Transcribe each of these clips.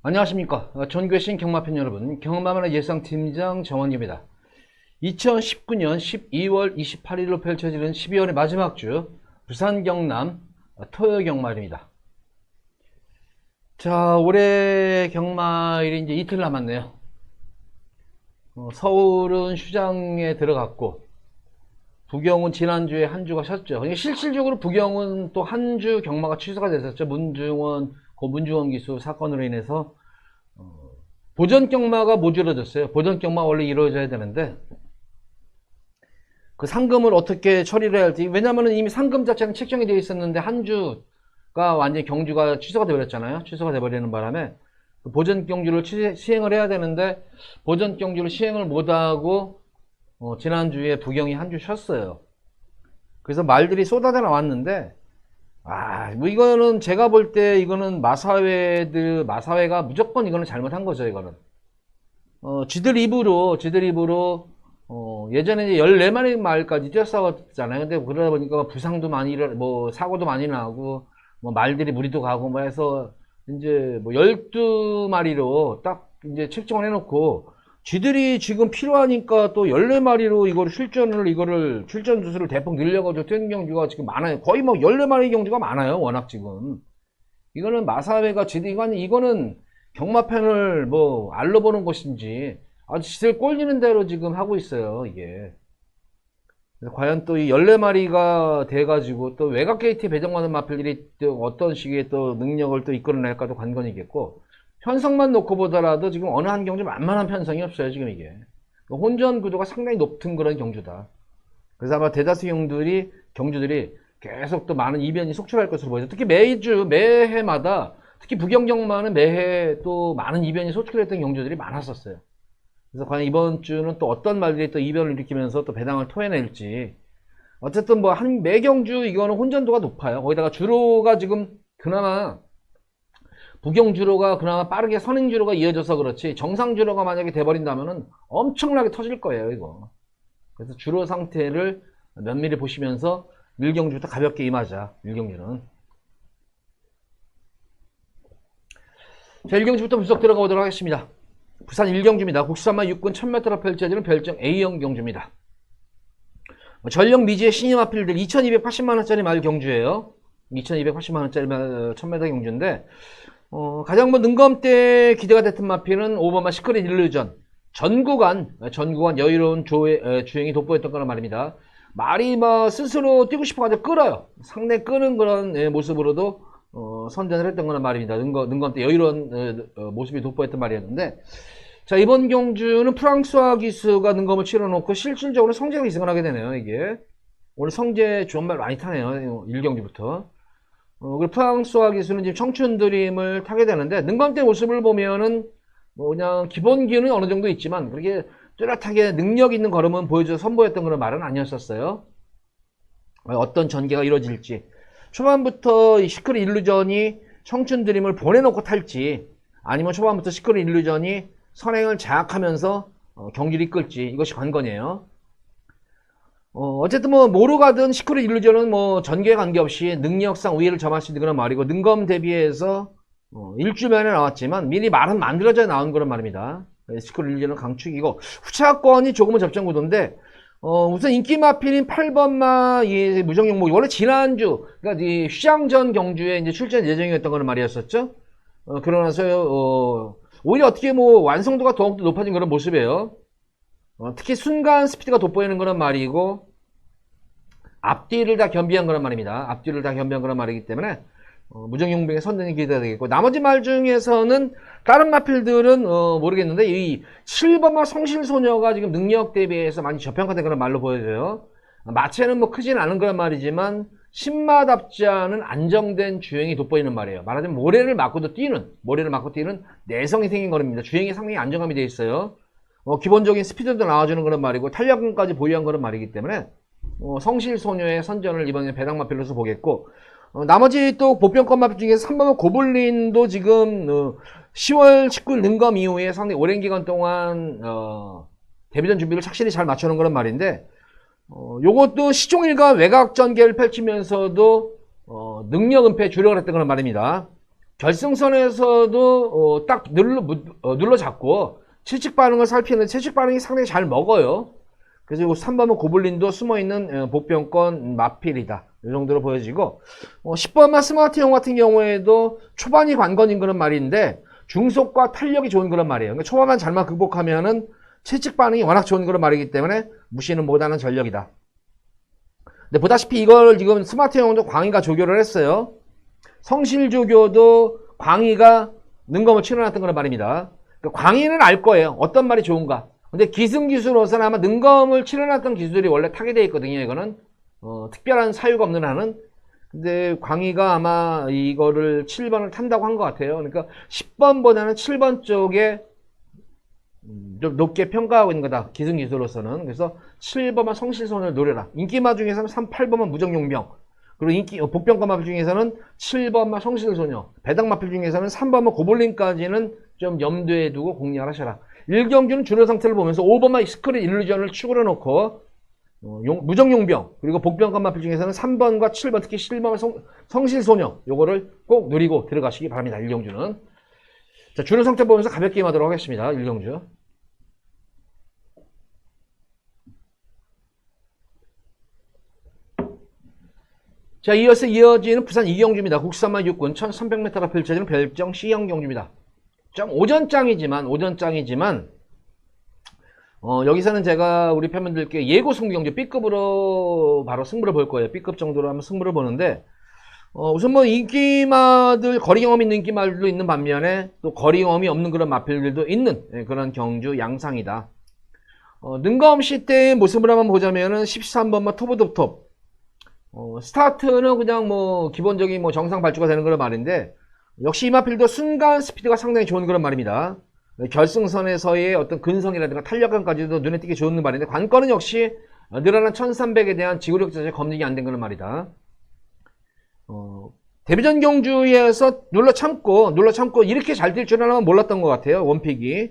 안녕하십니까. 전교신 경마팬 여러분, 경마만의 예상팀장 정원기입니다. 2019년 12월 28일로 펼쳐지는 12월의 마지막 주 부산 경남 토요 경마일입니다. 자, 올해 경마일이 이제 이틀 남았네요. 서울은 휴장에 들어갔고 부경은 지난주에 한 주가 쉬었죠. 실질적으로 부경은 또 한 주 경마가 취소가 됐었죠. 문중원 기수 사건으로 인해서 보전 경마가 모자라졌어요. 보전 경마 원래 이루어져야 되는데 그 상금을 어떻게 처리를 해야 할지, 왜냐면은 이미 상금 자체는 책정이 되어 있었는데 한 주가 완전히 경주가 취소가 되어버렸잖아요. 취소가 되어버리는 바람에 보전 경주를 시행을 해야 되는데 보전 경주를 시행을 못하고 지난주에 부경이 한 주 쉬었어요. 그래서 말들이 쏟아져 나왔는데 뭐 이거는 제가 볼 때 이거는 마사회가 무조건 이거는 잘못한 거죠. 이거는 지들 입으로 예전에 이제 14마리 말까지 뛰었었잖아요. 근데 그러다 보니까 부상도 많이 사고도 많이 나고 말들이 무리도 가고 해서 이제 12마리로 딱 이제 책정을 해놓고 지들이 지금 필요하니까 또 14마리로 출전 주수를 대폭 늘려가지고 뛰는 경주가 지금 많아요. 거의 14마리 경주가 많아요. 워낙 지금. 이거는 마사회가 이거는 경마팬을 알로 보는 것인지 아주 지들 꼴리는 대로 지금 하고 있어요. 이게. 그래서 과연 또 이 14마리가 돼가지고 또 외곽 게이트에 배정받은 마필들이 또 어떤 식의 또 능력을 또 이끌어낼까도 관건이겠고, 편성만 놓고 보더라도 지금 어느 한 경주 만만한 편성이 없어요. 지금 이게 혼전 구도가 상당히 높은 그런 경주다. 그래서 아마 대다수 경주들이 계속 또 많은 이변이 속출할 것으로 보여요. 특히 매해마다 특히 부경경마는 매해 또 많은 이변이 속출했던 경주들이 많았었어요. 그래서 과연 이번 주는 또 어떤 말들이 또 이변을 일으키면서 또 배당을 토해낼지. 어쨌든 매 경주 이거는 혼전도가 높아요. 거기다가 주로가 지금 그나마 부경 주로가 그나마 빠르게 선행 주로가 이어져서 그렇지, 정상 주로가 만약에 돼버린다면은 엄청나게 터질 거예요, 이거. 그래서 주로 상태를 면밀히 보시면서 1경주부터 가볍게 임하자, 1경주는. 자, 1경주부터 분석 들어가 보도록 하겠습니다. 부산 1경주입니다. 국산마 6군 1000m로 펼쳐지는 별정 A형 경주입니다. 전력 미지의 신임 마필들 2280만원짜리 말 경주예요. 2280만원짜리 1000m 경주인데, 가장 능검때 기대가 됐던 마필은 5번마 시크릿 일루전. 전구간 여유로운 주행이 돋보였던 거란 말입니다. 말이 스스로 뛰고 싶어가지고 끌어요. 상당히 끄는 그런 모습으로도 선전을 했던 거란 말입니다. 능검때 여유로운 모습이 돋보였던 말이었는데, 자, 이번 경주는 프랑스와 기수가 능검을 치러놓고 실질적으로 성재가 기승을 하게 되네요. 이게 오늘 성재 주원말 많이 타네요. 1경주부터. 그리고 프랑스와 기수는 지금 청춘 드림을 타게 되는데, 능검때 모습을 보면은 그냥 기본 기운은 어느 정도 있지만 그렇게 뚜렷하게 능력 있는 걸음은 선보였던 그런 말은 아니었었어요. 어떤 전개가 이루어질지, 초반부터 이 시크릿 일루전이 청춘 드림을 보내놓고 탈지, 아니면 초반부터 시크릿 일루전이 선행을 장악하면서 경기를 이끌지, 이것이 관건이에요. 어쨌든 뭐로 가든 시크릿 일루전은 전개에 관계없이 능력상 우위를 점할 수 있는 그런 말이고, 능검 대비해서 일주면에 나왔지만 미리 말은 만들어져 나온 그런 말입니다. 시크릿 일루전은 강축이고, 후차권이 조금은 접전 구도인데, 우선 인기 마필인 8번마 이 무정용목, 원래 지난주 그러니까 이 휴장전 경주에 이제 출전 예정이었던 그런 말이었었죠. 그러나서 오히려 어떻게 완성도가 더욱더 높아진 그런 모습이에요. 특히 순간 스피드가 돋보이는 그런 말이고, 앞뒤를 다 겸비한 그런 말입니다. 앞뒤를 다 겸비한 그런 말이기 때문에 무정용병의 선전이 기대가 되겠고, 나머지 말 중에서는 다른 마필들은 모르겠는데, 이 7번마 성실소녀가 지금 능력 대비해서 많이 저평가된 그런 말로 보여져요. 마체는 크진 않은 그런 말이지만 신마답지 않은 안정된 주행이 돋보이는 말이에요. 말하자면 모래를 맞고 뛰는 내성이 생긴 거랍니다. 주행이 상당히 안정감이 되어 있어요. 기본적인 스피드도 나와주는 그런 말이고, 탄력감까지 보유한 그런 말이기 때문에 성실소녀의 선전을 이번에 배당마필로서 보겠고, 나머지 또 보편권 마필 중에서 3번은 고블린도 지금 10월 19일 능검 이후에 상당히 오랜 기간 동안 데뷔전 준비를 착실히 잘 맞춰놓은 그런 말인데, 요것도 시종일관 외곽 전개를 펼치면서도 능력 은폐 주력을 했던 그런 말입니다. 결승선에서도 딱 눌러 잡고 채찍 반응을 살피는 채찍 반응이 상당히 잘 먹어요. 그래서 3번은 고블린도 숨어있는 복병권 마필이다. 이 정도로 보여지고 10번만 스마트형 같은 경우에도 초반이 관건인 그런 말인데 중속과 탄력이 좋은 그런 말이에요. 그러니까 초반만 잘만 극복하면은 채찍 반응이 워낙 좋은 그런 말이기 때문에 무시는 못하는 전력이다. 근데 보다시피 이걸 지금 스마트형도 광희가 조교를 했어요. 성실조교도 광희가 능검을 치러놨던 그런 말입니다. 그러니까 광희는 알 거예요. 어떤 말이 좋은가. 근데 기승기수로서는 아마 능검을 치러놨던 기수들이 원래 타게 되어 있거든요. 이거는 특별한 사유가 없는 한은. 근데 광희가 아마 이거를 7번을 탄다고 한 것 같아요. 그러니까 10번보다는 7번 쪽에 좀 높게 평가하고 있는 거다. 기승기수로서는. 그래서 7번만 성실손을 노려라. 인기마 중에서는 8번만 무정용병. 그리고 복병권 마필 중에서는 7번만 성실소녀. 배당마필 중에서는 3번만 고블린까지는 좀 염두에 두고 공략을 하셔라. 1경주는 주력 상태를 보면서 5번만 스크린 일루전을 추구려 놓고 무정용병 그리고 복병권 마필 중에서는 3번과 7번 특히 7번만 성실소녀 요거를 꼭 누리고 들어가시기 바랍니다. 1경주는. 자, 주력 상태 보면서 가볍게 임하도록 하겠습니다. 1경주. 자, 이어서 이어지는 부산 2경주입니다. 국산만 육군 1300m가 펼쳐지는 별정 C형 경주입니다. 좀 오전장이지만 여기서는 제가 우리 팬분들께 예고 승부 경주 B급으로 바로 승부를 볼 거예요. B급 정도로 한번 승부를 보는데 우선 뭐 인기마들 거리 경험 있는 인기마들도 있는 반면에 또 거리 경험이 없는 그런 마필들도 있는 그런 경주 양상이다. 능검 시대의 모습을 한번 보자면은 13번만 토브 오브 톱. 스타트는 그냥 뭐 기본적인 뭐 정상 발주가 되는 그런 말인데 역시 이 마필도 순간 스피드가 상당히 좋은 그런 말입니다. 결승선에서의 어떤 근성이라든가 탄력감까지도 눈에 띄게 좋은 말인데 관건은 역시 늘어난 1300에 대한 지구력 자체 검증이 안 된 그런 말이다. 데뷔전 경주에서 눌러 참고 이렇게 잘 뛸 줄은 몰랐던 것 같아요. 원픽이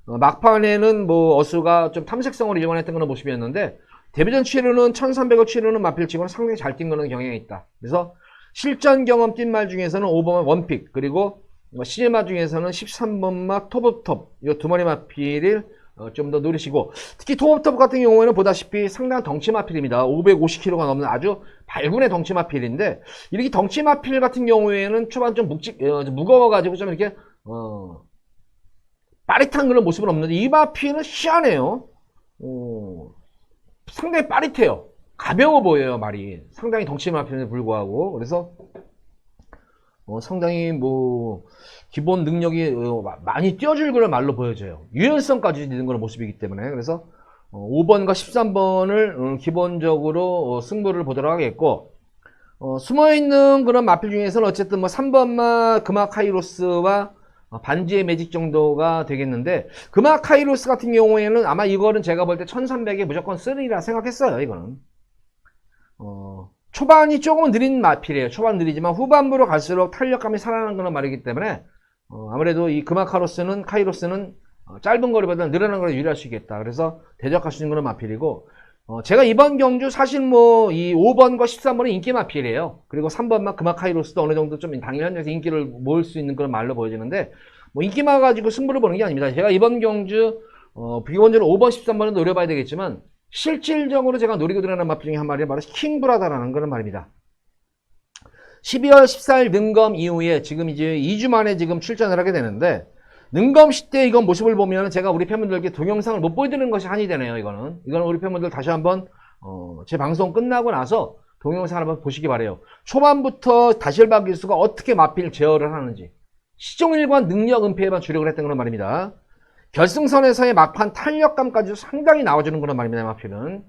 막판에는 뭐 어수가 좀 탐색성을 이용했던 그런 모습이었는데 데뷔전 치르는 1300을 치르는 마필치고는 상당히 잘 뛴 거는 경향이 있다. 그래서 실전 경험 뛴 말 중에서는 5번만 원픽 그리고 시즌마 중에서는 13번마 톱오브톱 이 두 마리 마필을 좀 더 노리시고 특히 톱오브톱 같은 경우에는 보다시피 상당한 덩치 마필입니다. 550kg가 넘는 아주 발군의 덩치 마필인데 이렇게 덩치 마필 같은 경우에는 초반 좀 무거워가지고 좀 이렇게 빠릿한 그런 모습은 없는데 이 마필은 희한해요. 상당히 빠릿해요. 가벼워 보여요, 말이. 상당히 덩치 마필에도 불구하고. 그래서 상당히 뭐 기본 능력이 많이 뛰어줄 그런 말로 보여져요. 유연성까지 있는 그런 모습이기 때문에. 그래서 5번과 13번을 기본적으로 승부를 보도록 하겠고 숨어있는 그런 마필 중에서는 어쨌든 뭐 3번마 금화카이로스와 반지의 매직 정도가 되겠는데 금화카이로스 같은 경우에는 아마 이거는 제가 볼 때 1300에 무조건 3라 생각했어요. 이거는 초반이 조금은 느린 마필이에요. 초반 느리지만 후반부로 갈수록 탄력감이 살아나는 그런 말이기 때문에 아무래도 이 금화카이로스는 짧은 거리보다 늘어난 거리에 유리할 수 있겠다. 그래서 대적할 수 있는 그런 마필이고 제가 이번 경주 사실 뭐 이 5번과 13번은 인기 마필이에요. 그리고 3번만 금화카이로스도 어느 정도 좀 당일 현장에서 인기를 모을 수 있는 그런 말로 보여지는데 뭐 인기마 가지고 승부를 보는 게 아닙니다. 제가 이번 경주 기본적으로 5번, 13번은 노려봐야 되겠지만 실질적으로 제가 노리고 들어가는 마필 중에 한 마리 바로 킹브라다라는 그런 말입니다. 12월 14일 능검 이후에 지금 이제 2주 만에 지금 출전을 하게 되는데 능검 시대 이건 모습을 보면 제가 우리 팬분들께 동영상을 못 보여드리는 것이 한이 되네요. 이거는 우리 팬분들 다시 한번 제 방송 끝나고 나서 동영상을 한번 보시기 바래요. 초반부터 다실바 기수가 어떻게 마필 제어를 하는지 시종일관 능력 은폐에만 주력을 했던 그런 말입니다. 결승선에서의 막판 탄력감까지도 상당히 나와주는 그런 말입니다. 마필은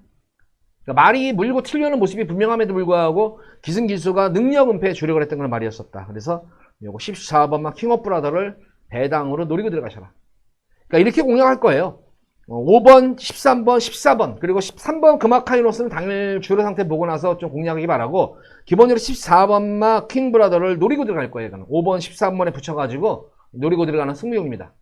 그러니까 말이 물고 틀려는 모습이 분명함에도 불구하고 기승기수가 능력 은폐에 주력을 했던 그런 말이었었다. 그래서 요거 14번만 킹 오브 브라더를 배당으로 노리고 들어가셔라. 그러니까 이렇게 공략할 거예요. 5번, 13번, 14번 그리고 13번 금화카이로스는 당일 주로 상태 보고 나서 좀 공략하기 바라고 기본적으로 14번마 킹브라더를 노리고 들어갈 거예요. 이거는 5번, 13번에 붙여가지고 노리고 들어가는 승부용입니다.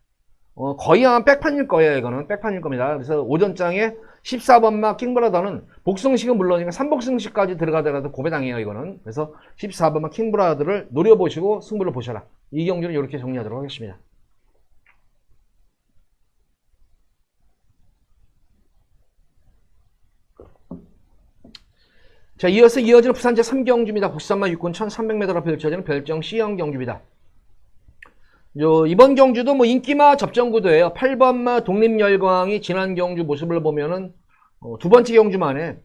거의 한 백판일 거예요. 이거는 백판일 겁니다. 그래서 오전장에 14번마 킹브라더는 복승식은 물론이고 3복승식까지 들어가더라도 고배당이에요, 이거는. 그래서 14번마 킹브라더를 노려보시고 승부를 보셔라. 이 경주는 이렇게 정리하도록 하겠습니다. 자, 이어서 이어지는 부산 제3경주입니다. 93마 6군 1300m로 펼쳐지는 별정 C형 경주입니다. 이번 경주도 뭐 인기마 접전구도예요. 8번마 독립열광이 지난 경주 모습을 보면은 두 번째 경주 만에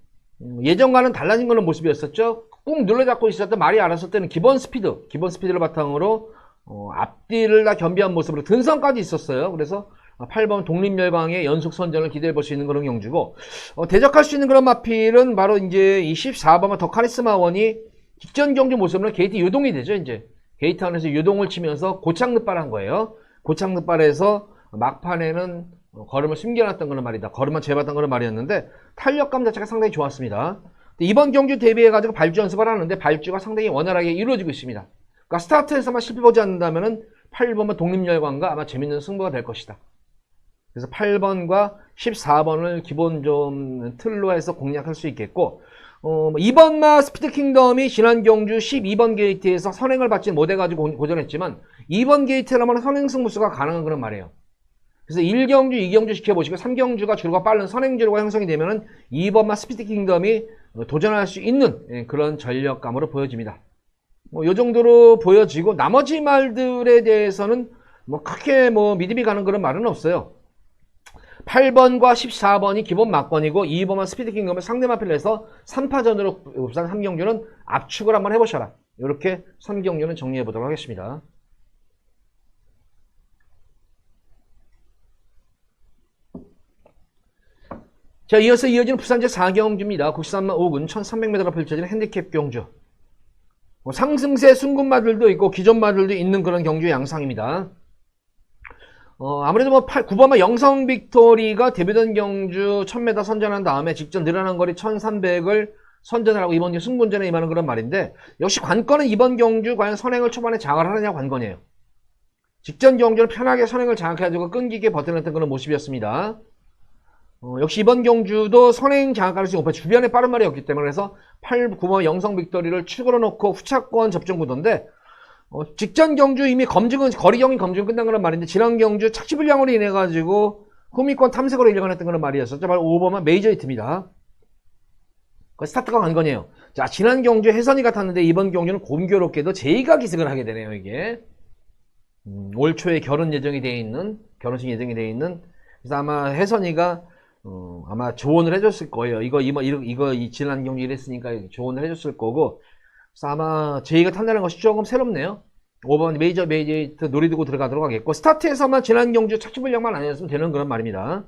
예전과는 달라진 그런 모습이었었죠. 꾹 눌러잡고 있었던 말이 알았을 때는 기본 스피드를 바탕으로 앞뒤를 다 겸비한 모습으로 등선까지 있었어요. 그래서 8번 독립열광의 연속 선전을 기대해 볼 수 있는 그런 경주고, 대적할 수 있는 그런 마필은 바로 이제 이 14번마 더 카리스마 원이 직전 경주 모습으로 게이트 유동이 되죠. 이제 게이트 안에서 유동을 치면서 고착 늑발한 거예요. 고착 늑발해서 막판에는 걸음을 숨겨놨던 그런 말이다. 걸음만 재봤던 그런 말이었는데 탄력감 자체가 상당히 좋았습니다. 이번 경주 대비해가지고 발주 연습을 하는데 발주가 상당히 원활하게 이루어지고 있습니다. 그러니까 스타트에서만 실패보지 않는다면은 8번만 독립열광과 아마 재밌는 승부가 될 것이다. 그래서 8번과 14번을 기본 좀 틀로 해서 공략할 수 있겠고, 2번마 스피드 킹덤이 지난 경주 12번 게이트에서 선행을 받지 못해가지고 고전했지만 2번 게이트라면 선행 승부수가 가능한 그런 말이에요. 그래서 1경주, 2경주 지켜보시고 3경주가 줄과 빠른 선행주로가 형성이 되면은 2번마 스피드 킹덤이 도전할 수 있는 그런 전력감으로 보여집니다. 요 정도로 보여지고 나머지 말들에 대해서는 크게 믿음이 가는 그런 말은 없어요. 8번과 14번이 기본 막건이고 2번만 스피드 킹덤을 상대 마필을 해서 3파전으로 부산 3경주는 압축을 한번 해보셔라. 이렇게 3경주는 정리해 보도록 하겠습니다. 자, 이어서 이어지는 부산 제4경주입니다. 93마 5군 1300m로 펼쳐지는 핸디캡 경주. 상승세 순군마들도 있고 기존마들도 있는 그런 경주 양상입니다. 아무래도 9번마 영성 빅토리가 데뷔전 경주 1000m 선전한 다음에 직전 늘어난 거리 1300을 선전을 하고 이번 승군전에 임하는 그런 말인데, 역시 관건은 이번 경주 과연 선행을 초반에 장악을 하느냐 관건이에요. 직전 경주는 편하게 선행을 장악해가지고 끈기게 버텨냈던 그런 모습이었습니다. 역시 이번 경주도 선행 장악 가능성이 높아요. 주변에 빠른 말이 없기 때문에. 그래서 9번마 영성 빅토리를 축으로 놓고 후차권 접전 구도인데, 직전 경주 이미 검증은, 거리경이 검증 끝난 그런 말인데, 지난 경주 착지 불량으로 인해가지고 후미권 탐색으로 일관했던 그런 말이었었죠. 바로 5번만 메이저 히트입니다. 스타트가 관건이에요. 자, 지난 경주 혜선이 같았는데 이번 경주는 공교롭게도 제이가 기승을 하게 되네요, 이게. 올 초에 결혼 예정이 되어 있는, 결혼식 예정이 되어 있는, 그래서 아마 혜선이가 아마 조언을 해줬을 거예요. 이거 지난 경주 이랬으니까 조언을 해줬을 거고, 그래서 아마 제이가 탄다는 것이 조금 새롭네요. 5번 메이저 히트 노리두고 들어가도록 하겠고, 스타트에서만 지난 경주 착지 불량만 아니었으면 되는 그런 말입니다.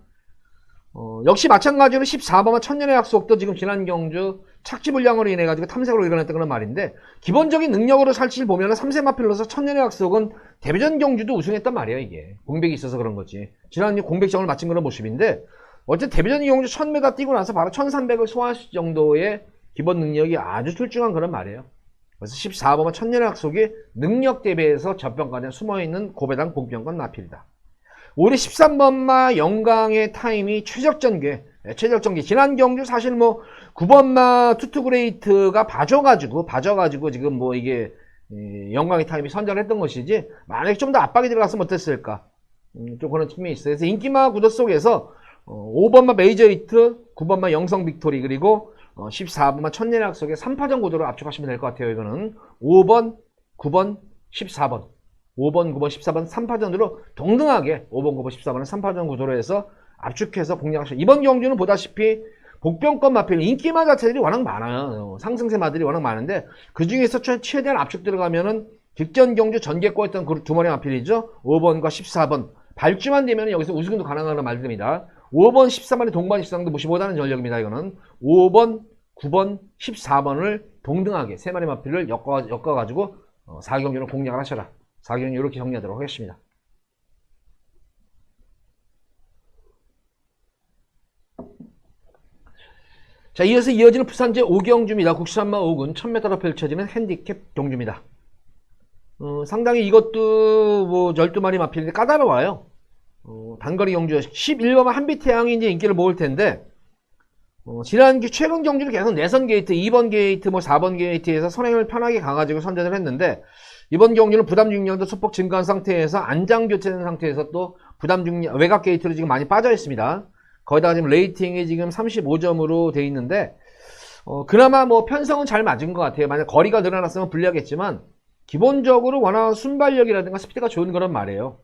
역시 마찬가지로 14번만 천년의 약속도 지금 지난 경주 착지 불량으로 인해 가지고 탐색으로 일어났던 그런 말인데, 기본적인 능력으로 살치를 보면은 3세 마필로서 천년의 약속은 데뷔전 경주도 우승했단 말이에요. 이게 공백이 있어서 그런 거지. 지난 공백점을 마친 그런 모습인데, 어쨌든 데뷔전 경주 1000m 뛰고 나서 바로 1300을 소화할 정도의 기본 능력이 아주 출중한 그런 말이에요. 그래서 14번은 천년의 약속이 능력 대비해서 저평가에 숨어있는 고배당 공평권 마필이다. 올해 13번마 영광의 타임이 최적전개. 지난 경주 사실 9번마 투투그레이트가 봐줘가지고 지금 이게 영광의 타임이 선전을 했던 것이지, 만약에 좀 더 압박이 들어갔으면 어땠을까, 좀 그런 측면이 있어요. 그래서 인기마 구도 속에서 5번마 메이저 히트, 9번마 영성 빅토리, 그리고 14번만 천년의 약속의 3파전 구도로 압축하시면 될 것 같아요. 이거는 5번, 9번, 14번 5번, 9번, 14번 3파전으로 동등하게 5번, 9번, 14번은 3파전 구도로 해서 압축해서 공략하시죠. 이번 경주는 보다시피 복병권 마필 인기마 자체들이 워낙 많아요. 상승세 마들이 워낙 많은데, 그 중에서 최대한 압축 들어가면은 직전 경주 전개권했던 그 두 마리 마필이죠. 5번과 14번 발주만 되면 여기서 우승도 가능한 말들입니다. 5번, 14번의 동반 14번도 무시 못하는 전력입니다. 이거는 5번, 9번, 14번을 동등하게 세 마리 마필을 엮어가지고 4경주를 공략을 하셔라. 4경주 이렇게 정리하도록 하겠습니다. 자, 이어서 이어지는 부산 제5경주입니다. 93마 5군 1000m로 펼쳐지는 핸디캡 경주입니다. 상당히 이것도 12마리 마필인데 까다로워요. 단거리 경주 11번마 한빛태양이 이제 인기를 모을 텐데, 지난 최근 경주는 계속 내선 게이트, 2번 게이트, 4번 게이트에서 선행을 편하게 가가지고 선전을 했는데, 이번 경주는 부담 중량도 소폭 증가한 상태에서 안장 교체된 상태에서 또 부담 중량, 외곽 게이트로 지금 많이 빠져 있습니다. 거기다가 지금 레이팅이 지금 35점으로 돼 있는데, 그나마 편성은 잘 맞은 것 같아요. 만약 거리가 늘어났으면 불리하겠지만, 기본적으로 워낙 순발력이라든가 스피드가 좋은 그런 말이에요.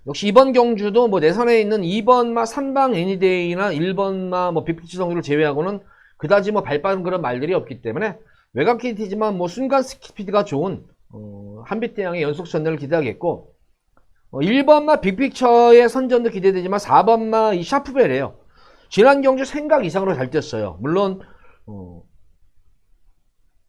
역시 이번 경주도 내선에 있는 2번마 3방 애니데이나 1번마 빅피치 성주를 제외하고는 그다지 발빠른 그런 말들이 없기 때문에 외곽 게이트지만 순간 스피드가 좋은 한빛대왕의 연속 선전을 기대하겠고, 1번마 빅픽처의 선전도 기대되지만 4번마 이 샤프벨이에요. 지난 경주 생각 이상으로 잘 뛰었어요. 물론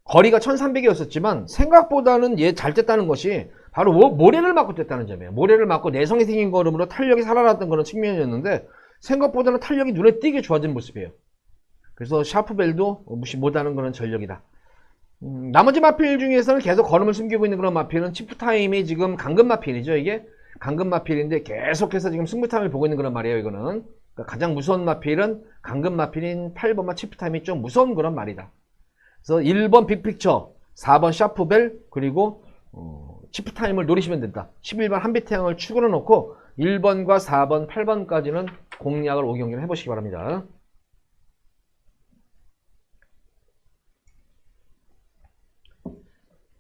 거리가 1300이었었지만 생각보다는 얘 잘 뛰었다는 것이 바로 모래를 맞고 뛰었다는 점이에요. 모래를 맞고 내성이 생긴 걸음으로 탄력이 살아났던 그런 측면이었는데 생각보다는 탄력이 눈에 띄게 좋아진 모습이에요. 그래서 샤프벨도 무시 못하는 그런 전력이다. 나머지 마필 중에서는 계속 걸음을 숨기고 있는 그런 마필은 치프타임이 지금 강금 마필이죠. 이게 강금 마필인데 계속해서 지금 승부타임을 보고 있는 그런 말이에요. 이거는 그러니까 가장 무서운 마필은 강금 마필인 8번마 치프타임이 좀 무서운 그런 말이다. 그래서 1번 빅픽처, 4번 샤프벨, 그리고 치프타임을 노리시면 된다. 11번 한빛태양을 축으로 놓고 1번과 4번, 8번까지는 공략을 5경기를 해보시기 바랍니다.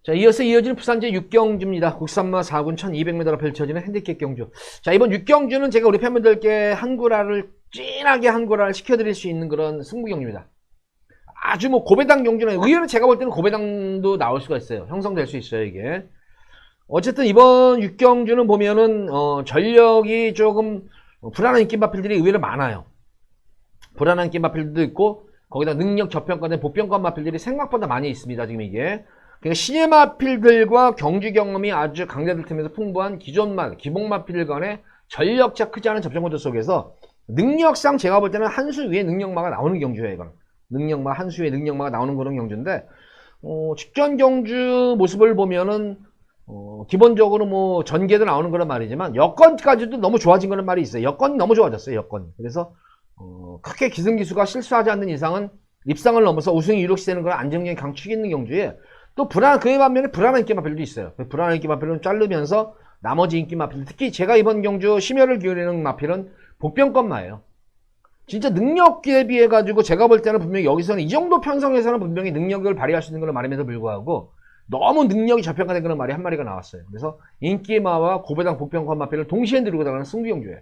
자, 이어서 이어지는 부산제 6경주입니다. 국산마 4군 1200m로 펼쳐지는 핸디캡 경주. 자, 이번 6경주는 제가 우리 팬분들께 진하게 한구라를 시켜드릴 수 있는 그런 승부경주입니다. 아주 고배당 경주는 의외로 제가 볼 때는 고배당도 나올 수가 있어요. 형성될 수 있어요, 이게. 어쨌든 이번 6경주는 보면은 전력이 조금 불안한 인기 마필들이 의외로 많아요. 불안한 인기 마필들도 있고 거기다 능력 저평가된 보평가 마필들이 생각보다 많이 있습니다. 지금 이게. 그러니까 신예 마필들과 경주 경험이 아주 강자들 틈에서 풍부한 기본 마필 간의 전력차 크지 않은 접점 구도 속에서 능력상 제가 볼 때는 한 수 위에 능력마가 나오는 경주예요. 이건. 능력마, 한 수 위에 능력마가 나오는 그런 경주인데 직전 경주 모습을 보면은 기본적으로 전개도 나오는 그런 말이지만 여건까지도 너무 좋아진 그런 말이 있어요. 여건이 너무 좋아졌어요. 여건. 그래서 크게 기승기수가 실수하지 않는 이상은 입상을 넘어서 우승이 유력시되는 그런 안정적인 강축이 있는 경주에 또 그에 반면에 불안한 인기 마필도 있어요. 불안한 인기 마필은 자르면서 나머지 인기 마필, 특히 제가 이번 경주 심혈을 기울이는 마필은 복병권마예요. 진짜 능력 대비해 가지고 제가 볼 때는 분명히 여기서는 이 정도 편성에서는 분명히 능력을 발휘할 수 있는 그런 말임에도 불구하고 너무 능력이 저평가된 그런 말이 한 마리가 나왔어요. 그래서 인기마와 고배당 복병권 마필을 동시에 들고 들어가는 승부경주예요.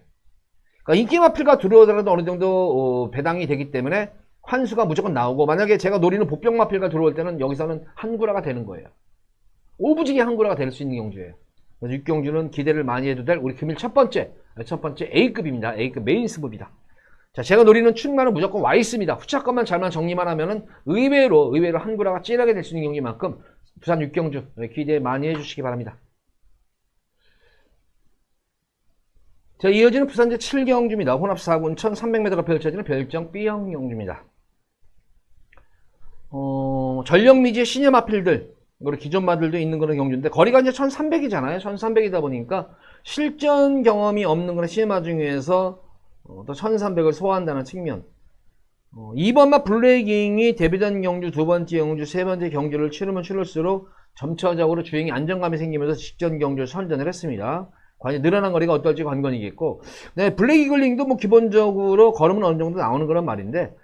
그러니까 인기 마필과 들어오더라도 어느 정도 배당이 되기 때문에 환수가 무조건 나오고, 만약에 제가 노리는 복병 마필과 들어올 때는 여기서는 한구라가 되는 거예요. 오부지게 한구라가 될 수 있는 경주예요. 그래서 6경주는 기대를 많이 해도 될 우리 금일 첫 번째 A급입니다. A급 메인 스급이다. 자, 제가 노리는 출마는 무조건 와있습니다. 후차권만 잘만 정리만 하면은 의외로 한구라가 찌르게 될 수 있는 경기만큼 부산 6경주 기대 많이 해주시기 바랍니다. 자, 이어지는 부산제 7경주입니다. 혼합 4군 1300m가 펼쳐지는 별정 B형 경주입니다. 전력미지의 시니어 마필들, 우리 기존 마들도 있는 그런 경주인데, 거리가 이제 1300이잖아요. 1300이다 보니까 실전 경험이 없는 그런 시니어 마 중에서 또 1300을 소화한다는 측면. 2번마 블레이깅이 데뷔전 경주, 두 번째 경주, 세 번째 경주를 치르면 치를수록 점차적으로 주행에 안정감이 생기면서 직전 경주를 선전을 했습니다. 과연 늘어난 거리가 어떨지 관건이겠고, 네, 블랙이글링도 기본적으로 걸음은 어느 정도 나오는 그런 말인데,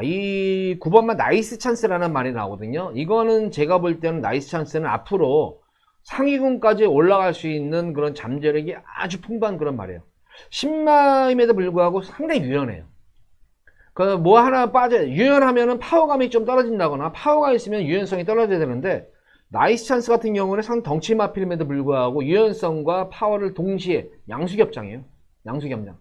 이 9번만 나이스 찬스라는 말이 나오거든요. 이거는 제가 볼 때는 나이스 찬스는 앞으로 상위군까지 올라갈 수 있는 그런 잠재력이 아주 풍부한 그런 말이에요. 10마임에도 불구하고 상당히 유연해요. 하나 유연하면은 파워감이 좀 떨어진다거나, 파워가 있으면 유연성이 떨어져야 되는데, 나이스 찬스 같은 경우는 상당히 덩치 마필임에도 불구하고 유연성과 파워를 동시에 양수겹장이에요. 양수겹장.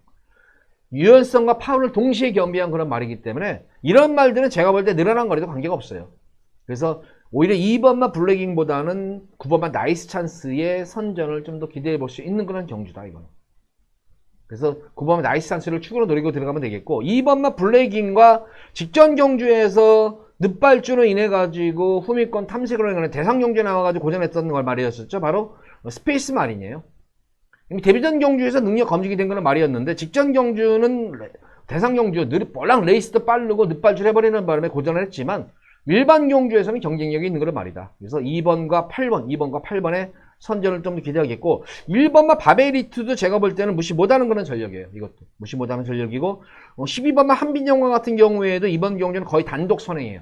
유연성과 파워를 동시에 겸비한 그런 말이기 때문에 이런 말들은 제가 볼 때 늘어난 거리도 관계가 없어요. 그래서 오히려 2번만 블랙잉보다는 9번만 나이스 찬스의 선전을 좀 더 기대해 볼 수 있는 그런 경주다, 이거는. 그래서 9번만 나이스 찬스를 축으로 노리고 들어가면 되겠고, 2번만 블랙잉과 직전 경주에서 늑발주로 인해 가지고 후미권 탐색으로 인해 대상 경주에 나와가지고 고전했던 걸 말이었었죠. 바로 스페이스 마린이에요. 데뷔전 경주에서 능력 검증이 된 거는 말이었는데, 직전 경주는 대상 경주 볼랑 레이스도 빠르고 늦발출 해버리는 바람에 고전을 했지만 일반 경주에서는 경쟁력이 있는 거란 말이다. 그래서 2번과 8번에 선전을 좀 더 기대하겠고 1번마 바베리투도 제가 볼 때는 무시 못하는 그런 전력이에요. 이것도 무시 못하는 전력이고 12번마 한빈영화 같은 경우에도 이번 경주는 거의 단독 선행이에요.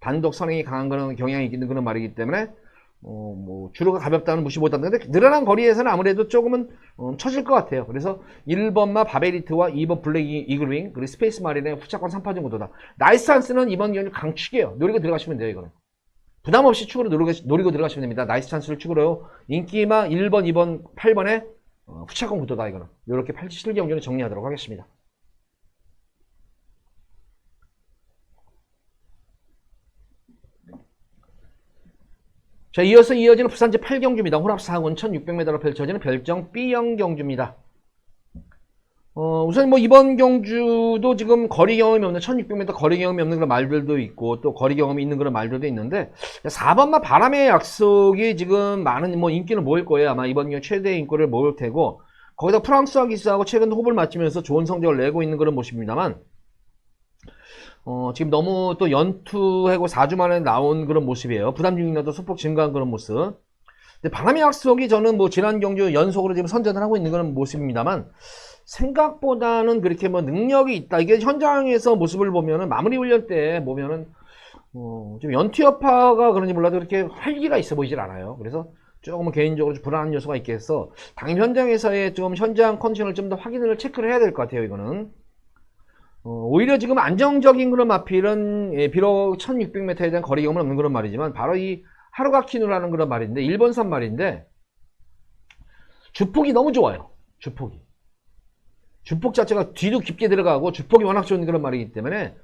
단독 선행이 강한 그런 경향이 있는 그런 말이기 때문에 뭐 주로가 가볍다는 무시 못하는데 늘어난 거리에서는 아무래도 조금은 처질 것 같아요. 그래서 1번마 바베리트와 2번 블랙 이글윙 그리고 스페이스 마린의 후차권 3파 정도다. 나이스 찬스는 이번 경주 강축이에요. 노리고 들어가시면 돼요. 이거는 부담 없이 축으로 노리고 들어가시면 됩니다. 나이스 찬스를 축으로요. 인기마 1번, 2번, 8번에 후차권 구도다. 이거는 이렇게 87경주는 정리하도록 하겠습니다. 자, 이어서 이어지는 부산제 8경주입니다. 혼합 4군 1600m로 펼쳐지는 별정 B형 경주입니다. 우선 뭐 이번 경주도 지금 거리 경험이 없는 1600m 거리 경험이 없는 그런 말들도 있고 또 거리 경험이 있는 그런 말들도 있는데 4번마 바람의 약속이 지금 많은 뭐 인기를 모을 거예요. 아마 이번 경주 최대 인기를 모을 테고 거기다 프랑스와 기스하고 최근 호흡을 맞추면서 좋은 성적을 내고 있는 그런 모습입니다만 지금 너무 또 연투하고 4주 만에 나온 그런 모습이에요. 부담 중이라도 소폭 증가한 그런 모습. 근데 바람의 약속이 저는 뭐 지난 경주 연속으로 지금 선전을 하고 있는 그런 모습입니다만 생각보다는 그렇게 뭐 능력이 있다. 이게 현장에서 모습을 보면은 마무리 훈련 때 보면은 좀 연투 여파가 그런지 몰라도 그렇게 활기가 있어 보이질 않아요. 그래서 조금 개인적으로 좀 불안한 요소가 있겠어. 당연히 현장에서의 좀 현장 컨디션을 좀 더 확인을 체크를 해야 될 것 같아요. 이거는. 오히려 지금 안정적인 그런 마필은 비록 1600m에 대한 거리 경험은 없는 그런 말이지만 바로 이 하루가키누라는 그런 말인데 일본산 말인데 주폭이 너무 좋아요. 주폭 자체가 뒤도 깊게 들어가고 주폭이 워낙 좋은 그런 말이기 때문에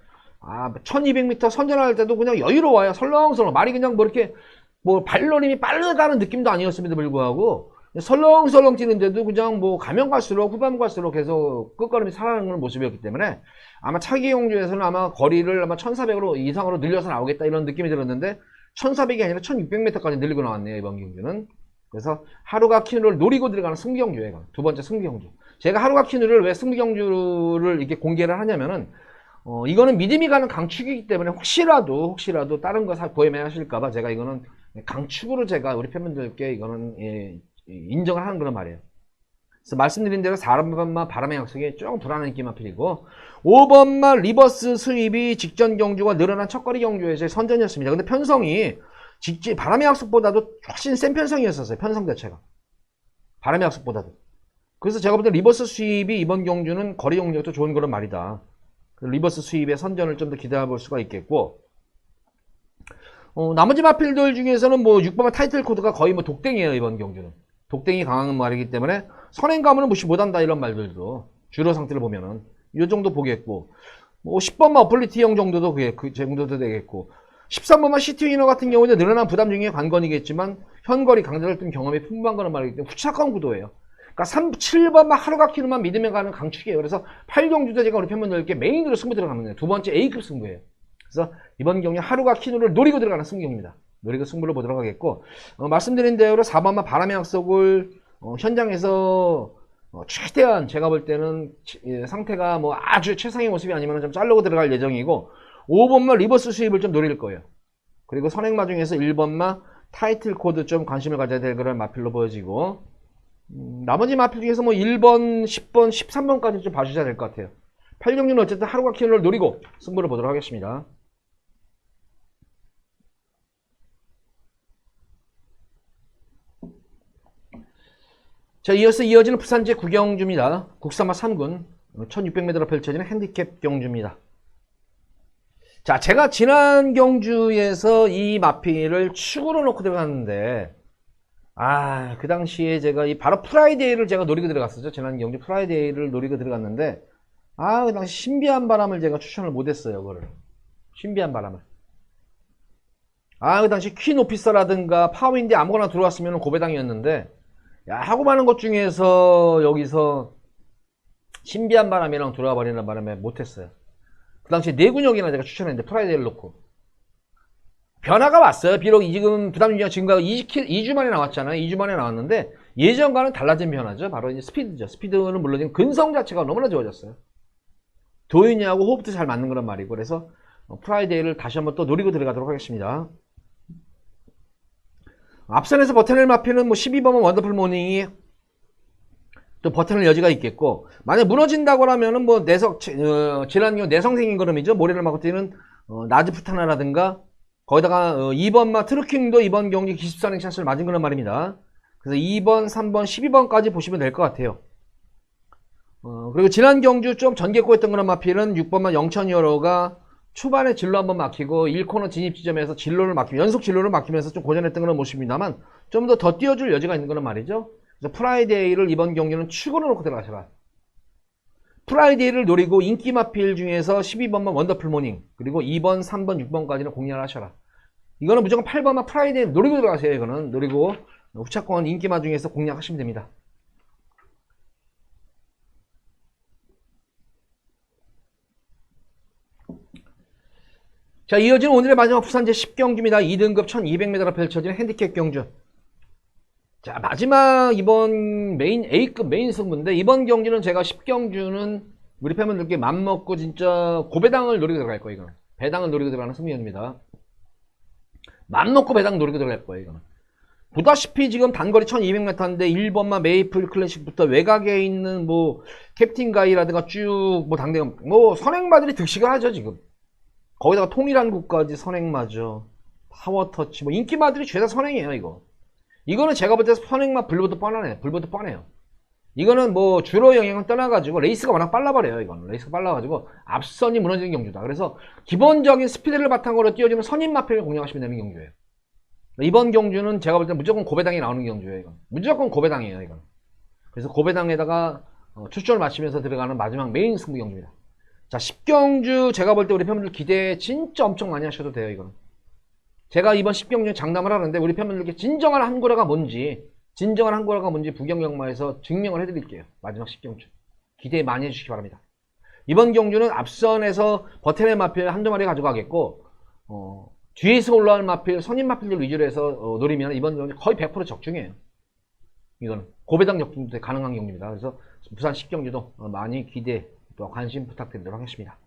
1200m 선전할 때도 그냥 여유로워요. 설렁설렁 말이 그냥 뭐 이렇게 뭐 발걸음이 빠르다는 느낌도 아니었음에도 불구하고 설렁설렁 뛰는데도 그냥 뭐 가면 갈수록 후반 갈수록 계속 끝걸음이 살아나는 모습이었기 때문에 아마 차기 경주에서는 아마 거리를 아마 1400으로 이상으로 늘려서 나오겠다 이런 느낌이 들었는데 1400이 아니라 1600m까지 늘리고 나왔네요. 이번 경주는. 그래서 하루가키누를 노리고 들어가는 승부경주예요. 두 번째 승부경주. 제가 하루가키누를 왜 승부경주를 이렇게 공개를 하냐면은 이거는 믿음이 가는 강축이기 때문에 혹시라도 다른 거 보헤매 하실까봐 제가 이거는 강축으로 제가 우리 팬분들께 이거는 인정을 하는 그런 말이에요. 그래서 말씀드린 대로 4번마 바람의 약속이 조금 불안한 느낌 앞이고 5번마 리버스 수입이 직전 경주가 늘어난 첫거리 경주에서의 선전이었습니다. 근데 편성이 바람의 약속보다도 훨씬 센 편성이었었어요. 편성 자체가 바람의 약속보다도. 그래서 제가 볼 때 리버스 수입이 이번 경주는 거리 경력도 좋은 그런 말이다. 리버스 수입의 선전을 좀 더 기대해 볼 수가 있겠고 나머지 마필들 중에서는 뭐 6번마 타이틀 코드가 거의 뭐 독땡이에요. 이번 경주는 독땡이 강한 말이기 때문에 선행감은 무시 못한다 이런 말들도 주로 상태를 보면은 이 정도 보겠고 뭐 10번마 어플리티형 정도도 그 정도도 되겠고 13번마 시티위너 같은 경우는 늘어난 부담 중에 관건이겠지만 현거리 강자들등 경험이 풍부한 거는 말이기 때문에 후차권 구도예요. 그러니까 7번마 하루가키누만 믿으며 가는 강축이에요. 그래서 8경주도 제가 우리 팬분들께 메인으로 승부 들어가는 거예요. 두 번째 A급 승부예요. 그래서 이번 경기 하루가키누를 노리고 들어가는 승부입니다. 노리고 승부를 보도록 하겠고 말씀드린 대로 4번마 바람의 약속을 현장에서 최대한 제가 볼 때는 상태가 뭐 아주 최상의 모습이 아니면 좀 자르고 들어갈 예정이고 5번마 리버스 수입을 좀 노릴 거예요. 그리고 선행마 중에서 1번마 타이틀 코드 좀 관심을 가져야 될 그런 마필로 보여지고 나머지 마필 중에서 뭐 1번, 10번, 13번까지 좀 봐주셔야 될 것 같아요. 8경주는 어쨌든 하루가키누를 노리고 승부를 보도록 하겠습니다. 자, 이어서 이어지는 부산제 9경주입니다. 국산마 3군 1600m로 펼쳐지는 핸디캡 경주입니다. 자, 제가 지난 경주에서 이 마필을 축으로 놓고 들어갔는데 그 당시에 제가 바로 프라이데이를 제가 노리고 들어갔었죠. 지난 경주 프라이데이를 노리고 들어갔는데 그 당시 신비한 바람을 제가 추천을 못했어요. 그거를 신비한 바람을 그 당시 퀸 오피서라든가 파워윈디 아무거나 들어왔으면 고배당이었는데 하고 많은 것 중에서 여기서 신비한 바람이랑 들어와 버리는 바람에 못했어요. 그 당시에 4근역이나 제가 추천했는데 프라이데이를 놓고 변화가 왔어요. 비록 지금 부담중량 증가가 2주 만에 나왔잖아요. 2주 만에 나왔는데 예전과는 달라진 변화죠. 바로 이제 스피드죠. 스피드는 물론 지금 근성 자체가 너무나 좋아졌어요. 도윤이하고 호흡도 잘 맞는 거란 말이고, 그래서 프라이데이를 다시 한번 또 노리고 들어가도록 하겠습니다. 앞선에서 버텨낼 마필은 뭐 12번은 원더풀 모닝이 또 버텨낼 여지가 있겠고, 만약 무너진다고 하면은 뭐 질환경 내성생긴 걸음이죠. 모래를 맞고 뛰는 나즈푸타나라든가, 거기다가 2번마 트루킹도 이번 경기 기습사행 샷을 맞은 거란 말입니다. 그래서 2번, 3번, 12번까지 보시면 될 것 같아요. 그리고 지난 경주 좀 전개코 했던 거란 마필은 6번마 영천여로가 초반에 진로 한번 막히고 1코너 진입 지점에서 연속 진로를 막히면서 좀 고전했던 그런 모습입니다만, 좀 더 띄워줄 여지가 있는 거란 말이죠. 그래서 프라이데이를 이번 경기는 축으로 놓고 들어가셔라. 프라이데이를 노리고 인기 마필 중에서 12번만 원더풀 모닝, 그리고 2번, 3번, 6번까지는 공략을 하셔라. 이거는 무조건 8번만 프라이데이 노리고 들어가세요. 이거는 노리고 후차권 인기마 중에서 공략하시면 됩니다. 자, 이어지는 오늘의 마지막 부산 제10경주입니다. 2등급 1200m로 펼쳐지는 핸디캡 경주. 자, 마지막 이번 A급 메인 승부인데, 이번 경기는 제가 10경주는 우리 팬분들께 맘먹고 진짜 고배당을 노리고 들어갈 거예요. 이거는 배당을 노리고 들어가는 승부입니다. 맘먹고 배당 노리고 들어갈 거예요. 이거는 보다시피 지금 단거리 1200m인데 1번만 메이플 클래식부터 외곽에 있는 뭐 캡틴 가이라든가 쭉 뭐 당대가 뭐 선행마들이 득식을 하죠. 지금 거기다가 통일한 국까지 선행마죠. 파워터치 뭐 인기마들이 죄다 선행이에요. 이거는 제가 볼 때 선행마 불보듯 뻔하네. 불보듯 뻔해요. 이거는 뭐 주로 영향을 떠나가지고 레이스가 워낙 빨라버려요. 이거는 레이스가 빨라가지고 앞선이 무너지는 경주다. 그래서 기본적인 스피드를 바탕으로 띄워주는 선임 마필을 공략하시면 되는 경주예요. 이번 경주는 제가 볼 때 무조건 고배당이 나오는 경주예요. 이건 무조건 고배당이에요. 이건 그래서 고배당에다가 출전을 마치면서 들어가는 마지막 메인 승부 경주입니다. 자, 10경주 제가 볼 때 우리 팬분들 기대 진짜 엄청 많이 하셔도 돼요. 이거는 제가 이번 10경주 장담을 하는데 우리 팬분들께 진정한 한국어가 뭔지 부경경마에서 증명을 해드릴게요. 마지막 10경주 기대 많이 해주시기 바랍니다. 이번 경주는 앞선에서 버텨낼 마필 한두 마리 가져가겠고, 뒤에서 올라올 마필, 선임 마필들 위주로 해서 노리면 이번 경주 거의 100% 적중이에요. 이거는 고배당 역중도 가능한 경기입니다. 그래서 부산 10경주도 많이 기대 또 관심 부탁드리도록 하겠습니다.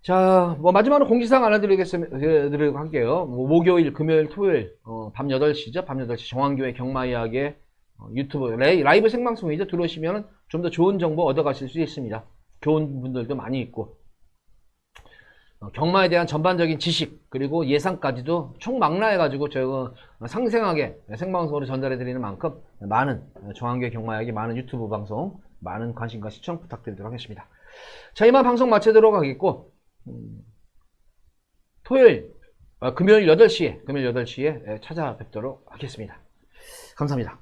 자, 뭐 마지막으로 공지사항 알려드리도록 할게요. 목요일, 금요일, 토요일 밤 8시죠. 밤 8시 정황교회 경마이야기의 유튜브 라이브 생방송이죠. 들어오시면 좀 더 좋은 정보 얻어가실 수 있습니다. 좋은 분들도 많이 있고, 경마에 대한 전반적인 지식 그리고 예상까지도 총망라해가지고 저희가 상생하게 생방송으로 전달해드리는 만큼 많은 정황교회 경마이야기 많은 유튜브 방송 많은 관심과 시청 부탁드리도록 하겠습니다. 자, 이만 방송 마치도록 하겠고, 금요일 8시에 찾아뵙도록 하겠습니다. 감사합니다.